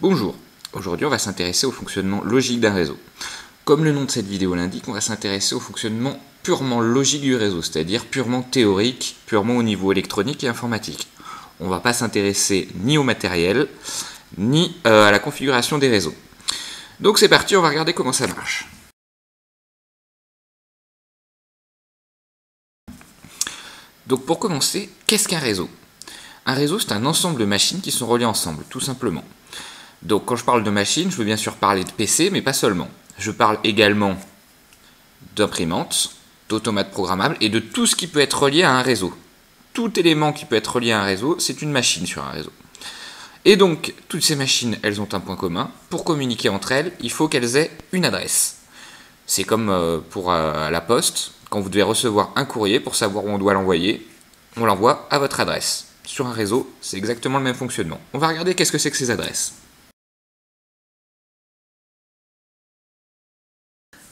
Bonjour, aujourd'hui on va s'intéresser au fonctionnement logique d'un réseau. Comme le nom de cette vidéo l'indique, on va s'intéresser au fonctionnement purement logique du réseau, c'est-à-dire purement théorique, purement au niveau électronique et informatique. On ne va pas s'intéresser ni au matériel, ni à la configuration des réseaux. Donc c'est parti, on va regarder comment ça marche. Donc pour commencer, qu'est-ce qu'un réseau? Un réseau, c'est un ensemble de machines qui sont reliées ensemble, tout simplement. Donc quand je parle de machines, je veux bien sûr parler de PC, mais pas seulement. Je parle également d'imprimantes, d'automates programmables et de tout ce qui peut être relié à un réseau. Tout élément qui peut être relié à un réseau, c'est une machine sur un réseau. Et donc, toutes ces machines, elles ont un point commun. Pour communiquer entre elles, il faut qu'elles aient une adresse. C'est comme pour la poste, quand vous devez recevoir un courrier pour savoir où on doit l'envoyer, on l'envoie à votre adresse. Sur un réseau, c'est exactement le même fonctionnement. On va regarder qu'est-ce que c'est que ces adresses.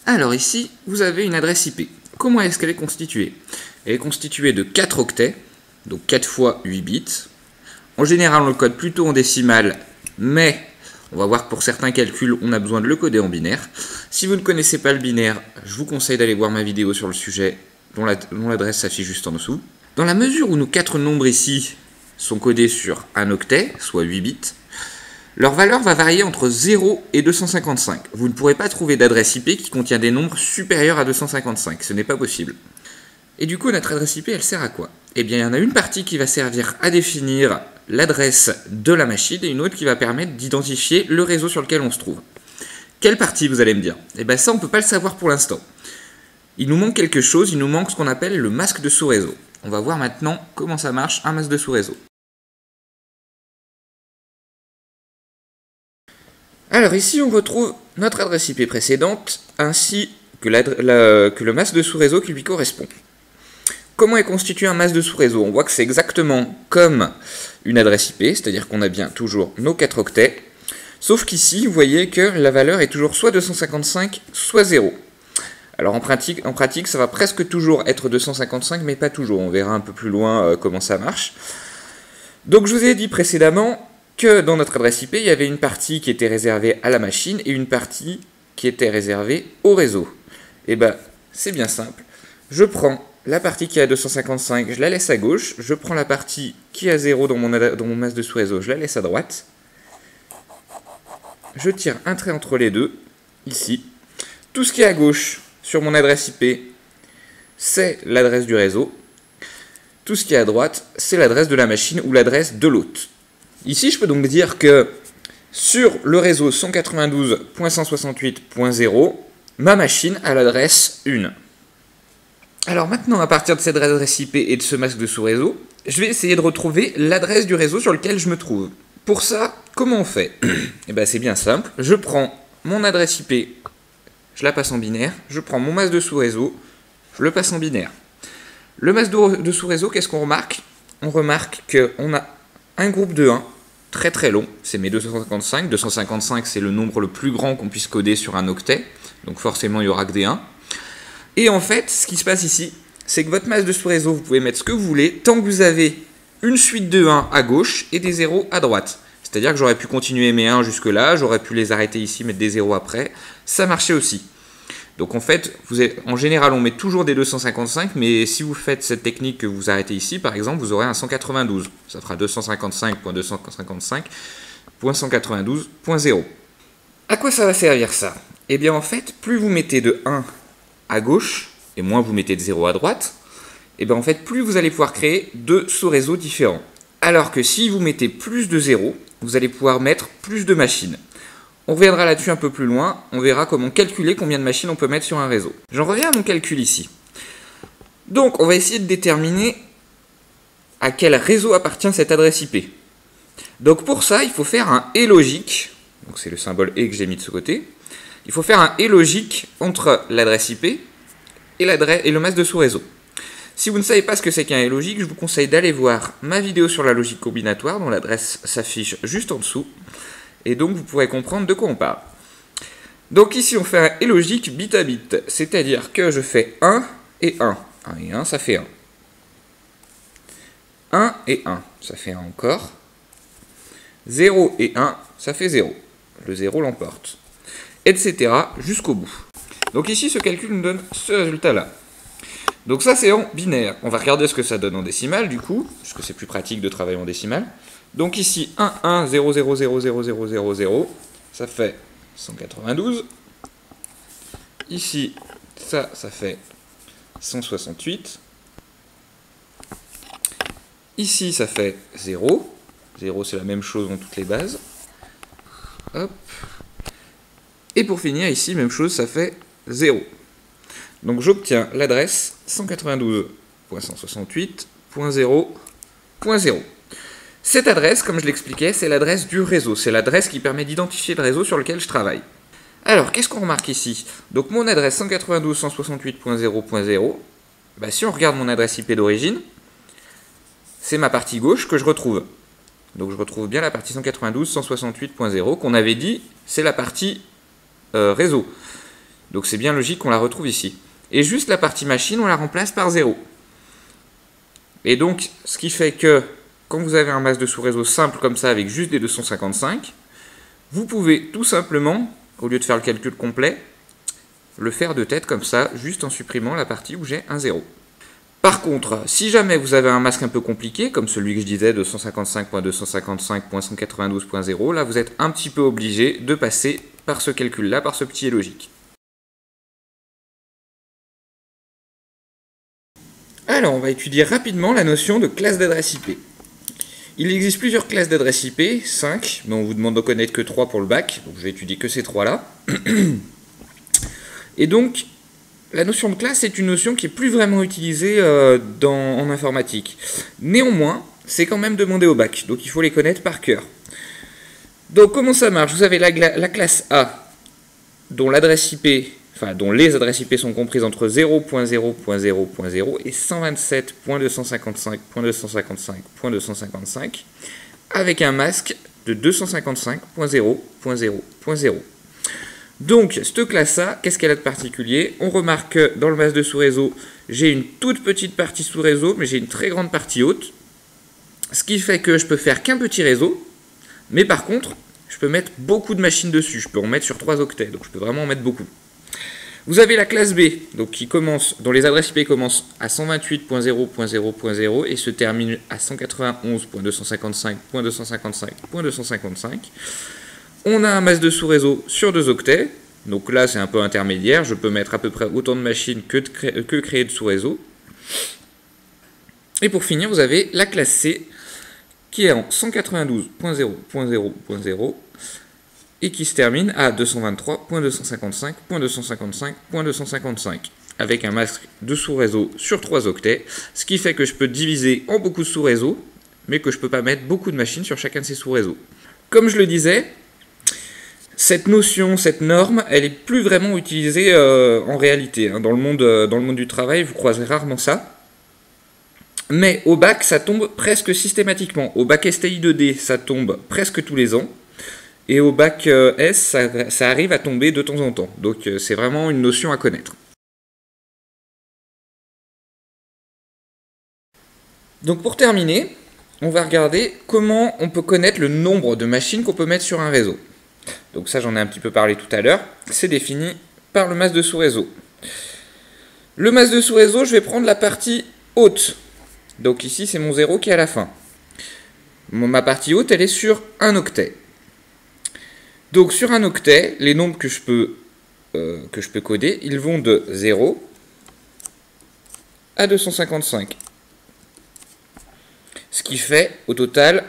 Alors ici, vous avez une adresse IP. Comment est-ce qu'elle est constituée? Elle est constituée de 4 octets, donc 4 fois 8 bits. En général, on le code plutôt en décimale, mais on va voir que pour certains calculs, on a besoin de le coder en binaire. Si vous ne connaissez pas le binaire, je vous conseille d'aller voir ma vidéo sur le sujet, dont l'adresse s'affiche juste en dessous. Dans la mesure où nos 4 nombres ici sont codés sur un octet, soit 8 bits, leur valeur va varier entre 0 et 255. Vous ne pourrez pas trouver d'adresse IP qui contient des nombres supérieurs à 255, ce n'est pas possible. Et du coup, notre adresse IP, elle sert à quoi? Eh bien, il y en a une partie qui va servir à définir l'adresse de la machine et une autre qui va permettre d'identifier le réseau sur lequel on se trouve. Quelle partie, vous allez me dire? Eh bien ça, on ne peut pas le savoir pour l'instant. Il nous manque quelque chose, il nous manque ce qu'on appelle le masque de sous-réseau. On va voir maintenant comment ça marche, un masque de sous-réseau. Alors ici, on retrouve notre adresse IP précédente, ainsi que le masque de sous-réseau qui lui correspond. Comment est constitué un masque de sous-réseau? On voit que c'est exactement comme une adresse IP, c'est-à-dire qu'on a bien toujours nos 4 octets, sauf qu'ici, vous voyez que la valeur est toujours soit 255, soit 0. Alors en pratique, ça va presque toujours être 255, mais pas toujours. On verra un peu plus loin comment ça marche. Donc je vous ai dit précédemment que dans notre adresse IP, il y avait une partie qui était réservée à la machine et une partie qui était réservée au réseau. Et bien, c'est bien simple. Je prends la partie qui a 255, je la laisse à gauche. Je prends la partie qui a 0 dans mon masque de sous-réseau, je la laisse à droite. Je tire un trait entre les deux, ici. Tout ce qui est à gauche sur mon adresse IP, c'est l'adresse du réseau. Tout ce qui est à droite, c'est l'adresse de la machine ou l'adresse de l'hôte. Ici, je peux donc dire que sur le réseau 192.168.0, ma machine a l'adresse 1. Alors maintenant, à partir de cette adresse IP et de ce masque de sous-réseau, je vais essayer de retrouver l'adresse du réseau sur lequel je me trouve. Pour ça, comment on fait? Eh bien, c'est bien simple. Je prends mon adresse IP, je la passe en binaire. Je prends mon masque de sous-réseau, je le passe en binaire. Le masque de sous-réseau, qu'est-ce qu'on remarque? On remarque qu'on a un groupe de 1, très très long, c'est mes 255. 255, c'est le nombre le plus grand qu'on puisse coder sur un octet, donc forcément il n'y aura que des 1. Et en fait, ce qui se passe ici, c'est que votre masque de sous-réseau, vous pouvez mettre ce que vous voulez, tant que vous avez une suite de 1 à gauche et des 0 à droite. C'est-à-dire que j'aurais pu continuer mes 1 jusque là, j'aurais pu les arrêter ici, mettre des 0 après, ça marchait aussi. Donc en fait, en général, on met toujours des 255, mais si vous faites cette technique que vous arrêtez ici, par exemple, vous aurez un 192. Ça fera 255.255.192.0. À quoi ça va servir ça? Eh bien en fait, plus vous mettez de 1 à gauche, et moins vous mettez de 0 à droite, et bien en fait, plus vous allez pouvoir créer deux sous-réseaux différents. Alors que si vous mettez plus de 0, vous allez pouvoir mettre plus de machines. On reviendra là-dessus un peu plus loin, on verra comment calculer combien de machines on peut mettre sur un réseau. J'en reviens à mon calcul ici. Donc, on va essayer de déterminer à quel réseau appartient cette adresse IP. Donc pour ça, il faut faire un et logique, donc c'est le symbole et que j'ai mis de ce côté. Il faut faire un et logique entre l'adresse IP et le masque de sous-réseau. Si vous ne savez pas ce que c'est qu'un et logique, je vous conseille d'aller voir ma vidéo sur la logique combinatoire, dont l'adresse s'affiche juste en dessous. Et donc vous pourrez comprendre de quoi on parle. Donc ici on fait un et logique bit à bit, c'est-à-dire que je fais 1 et 1. 1 et 1, ça fait 1. 1 et 1, ça fait 1 encore. 0 et 1, ça fait 0. Le 0 l'emporte. Etc. jusqu'au bout. Donc ici, ce calcul nous donne ce résultat-là. Donc ça, c'est en binaire. On va regarder ce que ça donne en décimale, du coup, puisque c'est plus pratique de travailler en décimale. Donc ici, 1, 1, 0, 0, 0, 0, 0, 0, 0, ça fait 192. Ici, ça fait 168. Ici, ça fait 0. 0, c'est la même chose dans toutes les bases. Hop. Et pour finir, ici, même chose, ça fait 0. Donc j'obtiens l'adresse 192.168.0.0. Cette adresse, comme je l'expliquais, c'est l'adresse du réseau. C'est l'adresse qui permet d'identifier le réseau sur lequel je travaille. Alors, qu'est-ce qu'on remarque ici? Donc mon adresse 192.168.0.0, bah, si on regarde mon adresse IP d'origine, c'est ma partie gauche que je retrouve. Donc je retrouve bien la partie 192.168.0 qu'on avait dit, c'est la partie réseau. Donc c'est bien logique qu'on la retrouve ici. Et juste la partie machine, on la remplace par 0. Et donc, ce qui fait que, quand vous avez un masque de sous-réseau simple comme ça, avec juste des 255, vous pouvez tout simplement, au lieu de faire le calcul complet, le faire de tête comme ça, juste en supprimant la partie où j'ai un 0. Par contre, si jamais vous avez un masque un peu compliqué, comme celui que je disais de 155.255.192.0, là vous êtes un petit peu obligé de passer par ce calcul-là, par ce petit et logique. Alors, on va étudier rapidement la notion de classe d'adresse IP. Il existe plusieurs classes d'adresse IP, 5, mais on vous demande de connaître que 3 pour le bac, donc je vais étudier que ces 3-là. Et donc, la notion de classe est une notion qui est plus vraiment utilisée en informatique. Néanmoins, c'est quand même demandé au bac, donc il faut les connaître par cœur. Donc comment ça marche? Vous avez la classe A, dont l'adresse IP, enfin dont les adresses IP sont comprises entre 0.0.0.0 et 127.255.255.255, avec un masque de 255.0.0.0. Donc, cette classe-là, qu'est-ce qu'elle a de particulier? On remarque que dans le masque de sous-réseau, j'ai une toute petite partie sous-réseau, mais j'ai une très grande partie haute. Ce qui fait que je peux faire qu'un petit réseau, mais par contre, je peux mettre beaucoup de machines dessus. Je peux en mettre sur 3 octets, donc je peux vraiment en mettre beaucoup. Vous avez la classe B, donc dont les adresses IP commencent à 128.0.0.0 et se terminent à 191.255.255.255. On a un masque de sous-réseau sur 2 octets, donc là c'est un peu intermédiaire, je peux mettre à peu près autant de machines que créer de sous-réseau. Et pour finir, vous avez la classe C, qui est en 192.0.0.0 et qui se termine à 223.255.255.255, avec un masque de sous-réseau sur 3 octets, ce qui fait que je peux diviser en beaucoup de sous-réseaux, mais que je ne peux pas mettre beaucoup de machines sur chacun de ces sous-réseaux. Comme je le disais, cette notion, cette norme, elle est plus vraiment utilisée en réalité. Dans le monde du travail, vous croiserez rarement ça. Mais au bac, ça tombe presque systématiquement. Au bac STI 2D, ça tombe presque tous les ans. Et au bac S, ça arrive à tomber de temps en temps. Donc c'est vraiment une notion à connaître. Donc pour terminer, on va regarder comment on peut connaître le nombre de machines qu'on peut mettre sur un réseau. Donc ça, j'en ai un petit peu parlé tout à l'heure. C'est défini par le masque de sous-réseau. Le masque de sous-réseau, je vais prendre la partie haute. Donc ici, c'est mon 0 qui est à la fin. Ma partie haute, elle est sur un octet. Donc sur un octet, les nombres que je peux coder, ils vont de 0 à 255. Ce qui fait, au total,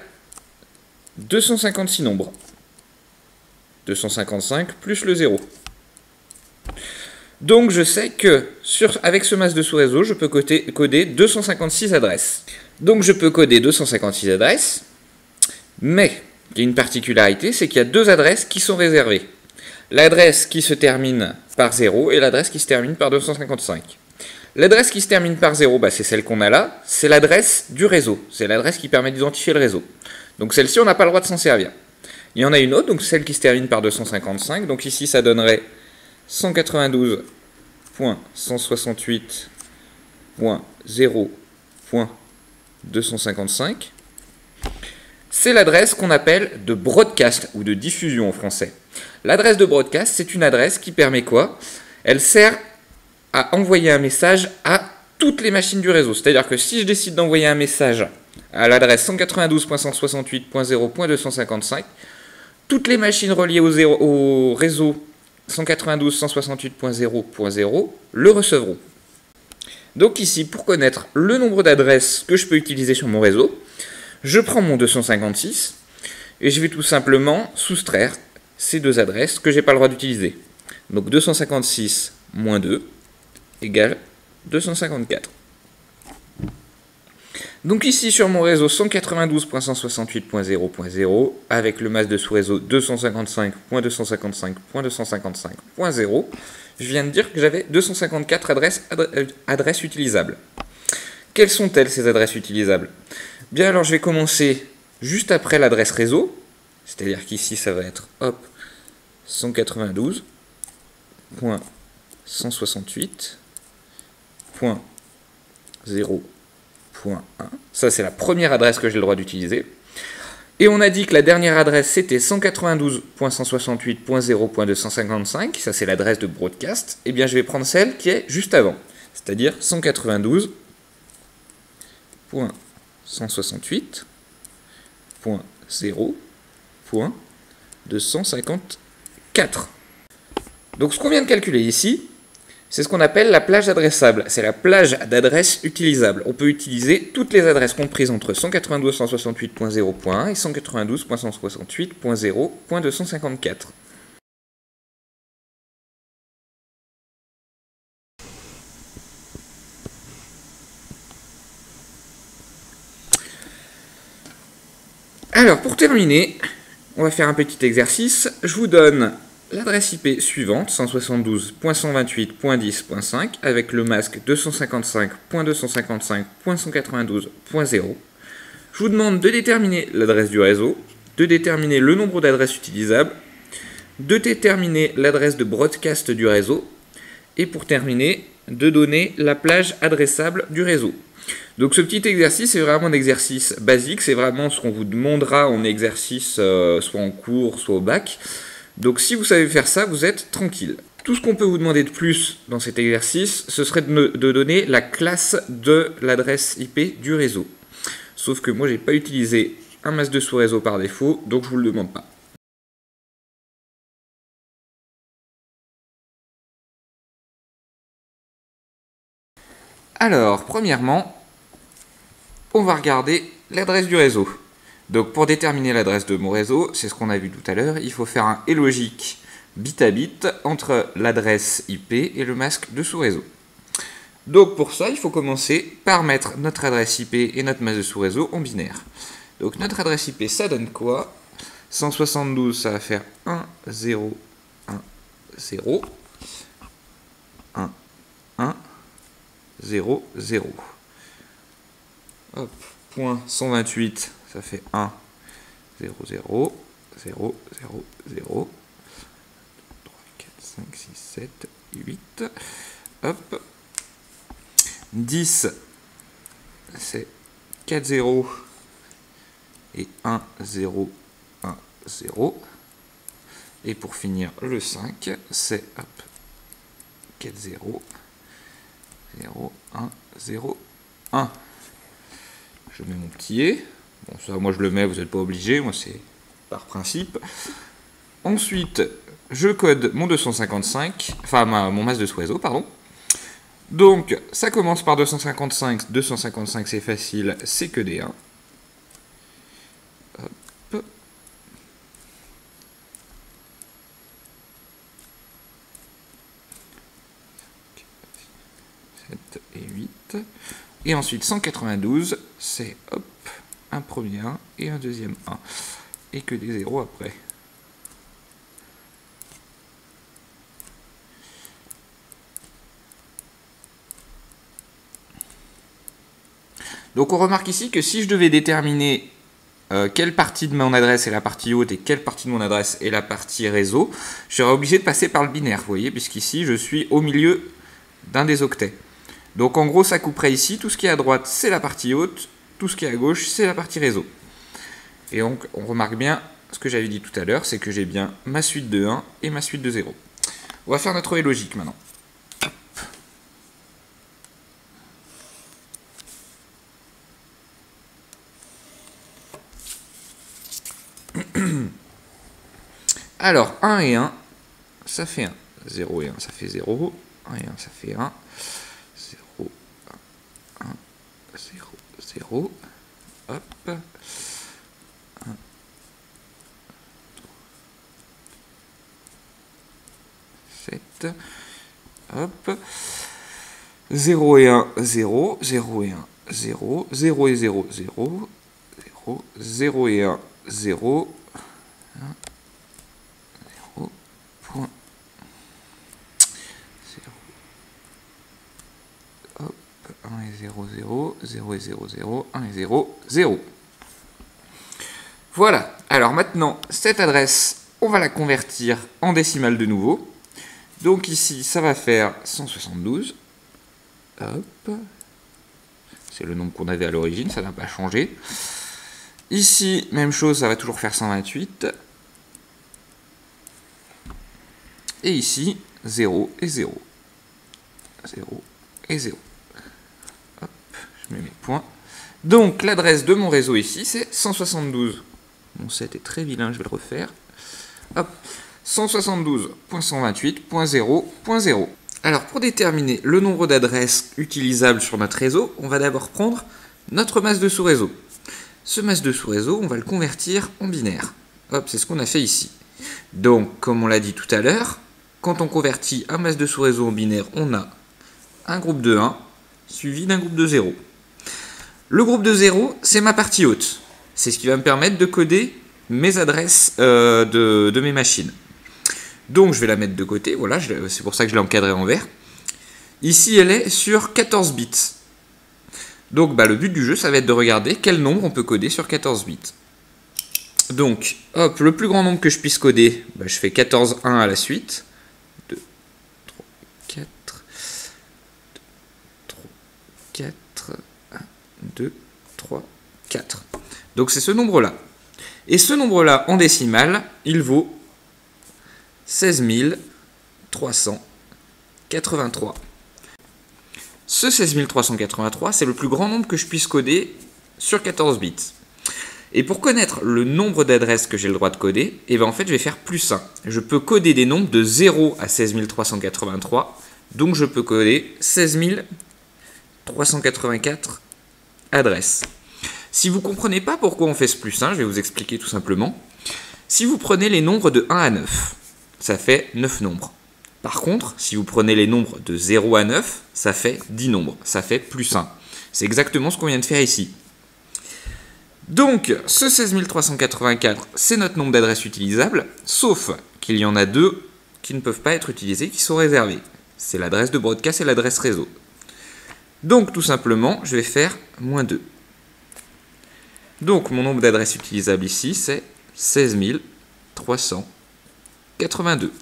256 nombres. 255 plus le 0. Donc je sais que avec ce masque de sous-réseau, je peux coder 256 adresses. Donc je peux coder 256 adresses, mais il y a une particularité, c'est qu'il y a 2 adresses qui sont réservées. L'adresse qui se termine par 0 et l'adresse qui se termine par 255. L'adresse qui se termine par 0, c'est celle qu'on a là, c'est l'adresse du réseau. C'est l'adresse qui permet d'identifier le réseau. Donc celle-ci, on n'a pas le droit de s'en servir. Il y en a une autre, donc celle qui se termine par 255. Donc ici, ça donnerait 192.168.0.255. C'est l'adresse qu'on appelle de broadcast ou de diffusion en français. L'adresse de broadcast, c'est une adresse qui permet quoi? Elle sert à envoyer un message à toutes les machines du réseau. C'est-à-dire que si je décide d'envoyer un message à l'adresse 192.168.0.255, toutes les machines reliées au réseau 192.168.0.0 le recevront. Donc ici, pour connaître le nombre d'adresses que je peux utiliser sur mon réseau, je prends mon 256 et je vais tout simplement soustraire ces deux adresses que je n'ai pas le droit d'utiliser. Donc 256 moins 2 égale 254. Donc ici sur mon réseau 192.168.0.0 avec le masque de sous-réseau 255.255.255.0, je viens de dire que j'avais 254 adresses utilisables. Quelles sont-elles ces adresses utilisables? Bien alors je vais commencer juste après l'adresse réseau, c'est-à-dire qu'ici ça va être hop 192.168.0.1. Ça c'est la première adresse que j'ai le droit d'utiliser. Et on a dit que la dernière adresse c'était 192.168.0.255, ça c'est l'adresse de broadcast. Et bien je vais prendre celle qui est juste avant, c'est-à-dire 192.168.0.254. Donc ce qu'on vient de calculer ici, c'est ce qu'on appelle la plage adressable. C'est la plage d'adresses utilisables. On peut utiliser toutes les adresses comprises entre 192.168.0.1 et 192.168.0.254. Alors, pour terminer, on va faire un petit exercice. Je vous donne l'adresse IP suivante, 172.128.10.5, avec le masque 255.255.192.0. Je vous demande de déterminer l'adresse du réseau, de déterminer le nombre d'adresses utilisables, de déterminer l'adresse de broadcast du réseau, et pour terminer, de donner la plage adressable du réseau. Donc ce petit exercice, c'est vraiment un exercice basique, c'est vraiment ce qu'on vous demandera en exercice, soit en cours, soit au bac. Donc si vous savez faire ça, vous êtes tranquille. Tout ce qu'on peut vous demander de plus dans cet exercice, ce serait de donner la classe de l'adresse IP du réseau. Sauf que moi, j'ai pas utilisé un masque de sous-réseau par défaut, donc je vous le demande pas. Alors, premièrement, on va regarder l'adresse du réseau. Donc pour déterminer l'adresse de mon réseau, c'est ce qu'on a vu tout à l'heure, il faut faire un et logique bit à bit entre l'adresse IP et le masque de sous-réseau. Donc pour ça, il faut commencer par mettre notre adresse IP et notre masque de sous-réseau en binaire. Donc notre adresse IP, ça donne quoi? 172, ça va faire 1, 0, 1, 0, 1, 1, 0, 0. Hop, point 128, ça fait 1, 0, 0, 0, 0, 0, 3, 4, 5, 6, 7, 8, hop, 10, c'est 4, 0, et 1, 0, 1, 0, et pour finir, le 5, c'est, hop, 4, 0, 0, 1, 0, 1. Je mets mon petit et. Bon, ça, moi je le mets, vous n'êtes pas obligé, moi c'est par principe. Ensuite, je code mon 255, enfin mon masque de sous-réseau, pardon. Donc, ça commence par 255. 255, c'est facile, c'est que des 1. Hop. 7 et 8. Et ensuite 192, c'est hop, un premier 1 et un deuxième 1. Et que des 0 après. Donc on remarque ici que si je devais déterminer quelle partie de mon adresse est la partie haute et quelle partie de mon adresse est la partie réseau, je serais obligé de passer par le binaire, vous voyez, puisqu'ici je suis au milieu d'un des octets. Donc en gros, ça couperait ici, tout ce qui est à droite, c'est la partie haute, tout ce qui est à gauche, c'est la partie réseau. Et donc, on remarque bien ce que j'avais dit tout à l'heure, c'est que j'ai bien ma suite de 1 et ma suite de 0. On va faire notre relais logique maintenant. Alors, 1 et 1, ça fait 1. 0 et 1, ça fait 0. 1 et 1, ça fait 1. 0, 1, 0, 0. Hop. 1, 7. Hop. 0 et 1, 0. 0 et 1, 0. 0 et 0, 0. 0. 0 et 1, 0. 0. Point. 0. Hop. 1 et 0, 0. 0 et 0, 0. 1 et 0, 0. Voilà. Alors maintenant, cette adresse, on va la convertir en décimale de nouveau. Donc ici, ça va faire 172. Hop. C'est le nombre qu'on avait à l'origine, ça n'a pas changé. Ici, même chose, ça va toujours faire 128. Et ici, 0 et 0. 0 et 0. Hop, je mets mes points. Donc, l'adresse de mon réseau ici, c'est 172. Mon set est très vilain, je vais le refaire. Hop, 172.128.0.0. Alors, pour déterminer le nombre d'adresses utilisables sur notre réseau, on va d'abord prendre notre masse de sous-réseau. Ce masse de sous-réseau, on va le convertir en binaire. Hop, c'est ce qu'on a fait ici. Donc, comme on l'a dit tout à l'heure, quand on convertit un masse de sous-réseau en binaire, on a un groupe de 1 suivi d'un groupe de 0. Le groupe de 0, c'est ma partie haute. C'est ce qui va me permettre de coder mes adresses de mes machines. Donc, je vais la mettre de côté. Voilà, c'est pour ça que je l'ai encadrée en vert. Ici, elle est sur 14 bits. Donc, le but du jeu, ça va être de regarder quel nombre on peut coder sur 14 bits. Donc, hop, le plus grand nombre que je puisse coder, je fais 14 1 à la suite. 2, 3, 4. 2, 3, 4. 1, 2, 3, 4. Donc, c'est ce nombre-là. Et ce nombre-là, en décimale, il vaut 16 383. Ce 16 383, c'est le plus grand nombre que je puisse coder sur 14 bits. Et pour connaître le nombre d'adresses que j'ai le droit de coder, en fait, je vais faire plus 1. Je peux coder des nombres de 0 à 16 383, donc je peux coder 16 384 adresses. Si vous ne comprenez pas pourquoi on fait ce plus 1, je vais vous expliquer tout simplement. Si vous prenez les nombres de 1 à 9, ça fait 9 nombres. Par contre, si vous prenez les nombres de 0 à 9, ça fait 10 nombres. Ça fait plus 1. C'est exactement ce qu'on vient de faire ici. Donc, ce 16 384, c'est notre nombre d'adresses utilisables, sauf qu'il y en a deux qui ne peuvent pas être utilisées, qui sont réservées. C'est l'adresse de broadcast et l'adresse réseau. Donc, tout simplement, je vais faire moins 2. Donc, mon nombre d'adresses utilisables ici, c'est 16 382.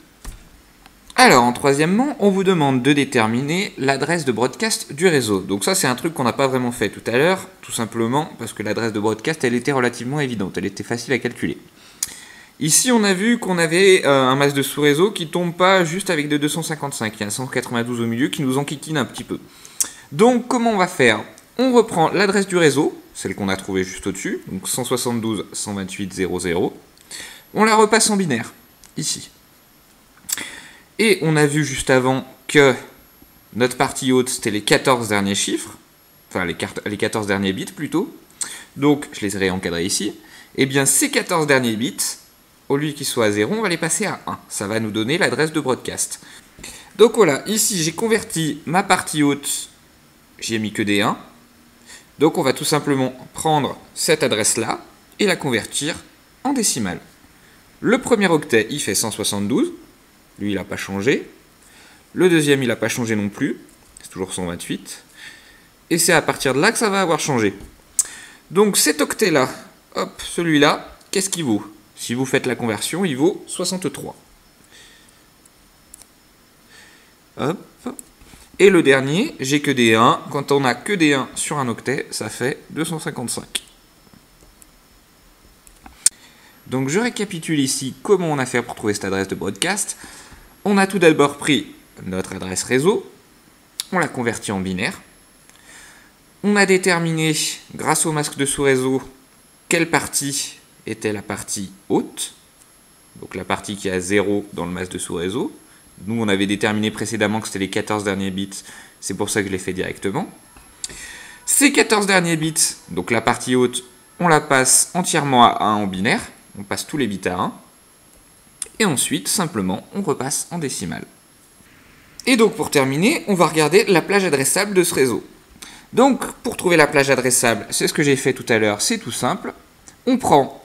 Alors, en troisièmement, on vous demande de déterminer l'adresse de broadcast du réseau. Donc ça, c'est un truc qu'on n'a pas vraiment fait tout à l'heure, tout simplement parce que l'adresse de broadcast, elle était relativement évidente, elle était facile à calculer. Ici, on a vu qu'on avait un masse de sous-réseau qui tombe pas juste avec de 255, il y a un 192 au milieu qui nous enquiquine un petit peu. Donc, comment on va faire? On reprend l'adresse du réseau, celle qu'on a trouvée juste au-dessus, donc 172.128.0.0. On la repasse en binaire, ici. Et on a vu juste avant que notre partie haute, c'était les 14 derniers chiffres, enfin les 14 derniers bits plutôt. Donc, je les ai réencadrés ici. Et bien, ces 14 derniers bits, au lieu qu'ils soient à 0, on va les passer à 1. Ça va nous donner l'adresse de broadcast. Donc voilà, ici, j'ai converti ma partie haute, j'y ai mis que des 1. Donc, on va tout simplement prendre cette adresse-là et la convertir en décimale. Le premier octet, il fait 172. Lui, il n'a pas changé. Le deuxième, il n'a pas changé non plus. C'est toujours 128. Et c'est à partir de là que ça va avoir changé. Donc cet octet-là, hop, celui-là, qu'est-ce qu'il vaut? Si vous faites la conversion, il vaut 63. Hop. Et le dernier, j'ai que des 1. Quand on a que des 1 sur un octet, ça fait 255. Donc je récapitule ici comment on a fait pour trouver cette adresse de broadcast. On a tout d'abord pris notre adresse réseau, on l'a convertie en binaire. On a déterminé, grâce au masque de sous-réseau, quelle partie était la partie haute, donc la partie qui a 0 dans le masque de sous-réseau. Nous, on avait déterminé précédemment que c'était les 14 derniers bits, c'est pour ça que je l'ai fait directement. Ces 14 derniers bits, donc la partie haute, on la passe entièrement à 1 en binaire, on passe tous les bits à 1, et ensuite, simplement, on repasse en décimale. Et donc, pour terminer, on va regarder la plage adressable de ce réseau. Donc, pour trouver la plage adressable, c'est ce que j'ai fait tout à l'heure, c'est tout simple. On prend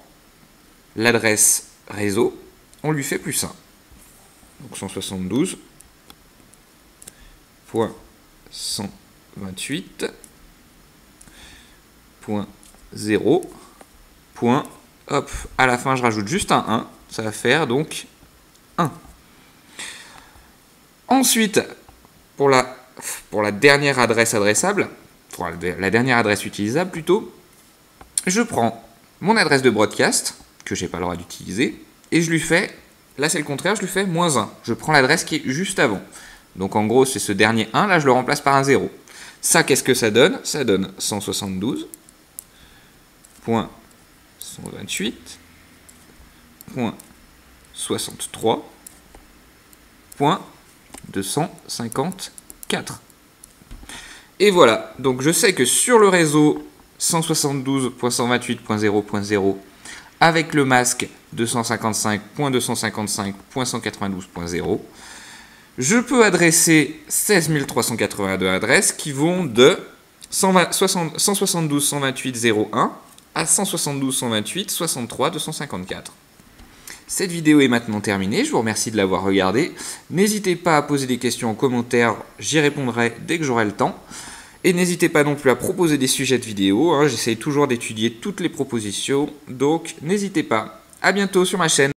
l'adresse réseau, on lui fait plus 1. Donc 172.128.0. Hop, à la fin je rajoute juste un 1, ça va faire donc 1. Ensuite, pour la dernière adresse adressable, pour la dernière adresse utilisable plutôt, je prends mon adresse de broadcast, que j'ai pas le droit d'utiliser, et je lui fais, là c'est le contraire, je lui fais moins 1. Je prends l'adresse qui est juste avant. Donc en gros, c'est ce dernier 1, là je le remplace par un 0. Ça, qu'est-ce que ça donne? Ça donne 172.128.63.254. Et voilà, donc je sais que sur le réseau 172.128.0.0 avec le masque 255.255.192.0, je peux adresser 16 382 adresses qui vont de 172.128.0.1 à 172.128.63.254. Cette vidéo est maintenant terminée, je vous remercie de l'avoir regardée. N'hésitez pas à poser des questions en commentaire, j'y répondrai dès que j'aurai le temps. Et n'hésitez pas non plus à proposer des sujets de vidéos, j'essaye toujours d'étudier toutes les propositions, donc n'hésitez pas. À bientôt sur ma chaîne.